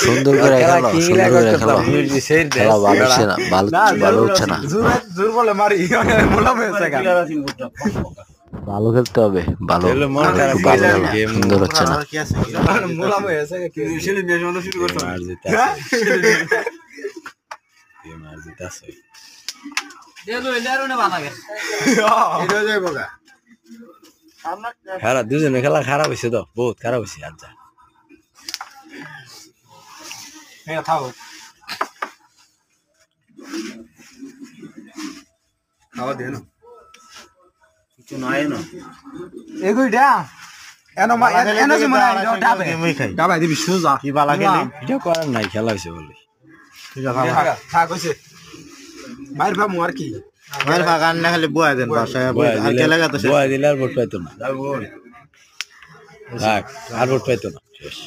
সুন্দর করে খেলো, সুন্দর করে খেলো। খেলা ভালো হচ্ছে না, ভালো হচ্ছে না। ভালো খেলতে হবে, ভালো খেলা সুন্দর হচ্ছে না। খেলা দুজনে খেলা খারাপ হয়েছে তো, বহুত খারাপ হয়েছে। আর যা খাওয়া দিয়ে না কিছু নাই না এগুইটা এনো মা এনো যে মনে হয় ডাবে ডাবে দিবি সুজা কি বালা খেলি এটা করার নাই, খেলা হয়েছে বলে থাক হইছে মাইর ভামু আর কি মাইর ভাগান না খালি বুয়া দেন বাসায় আর কে লাগা তো বয় দিলে আর ভোট পাইতো না, থাক আর ভোট পাইতো না। শেষ।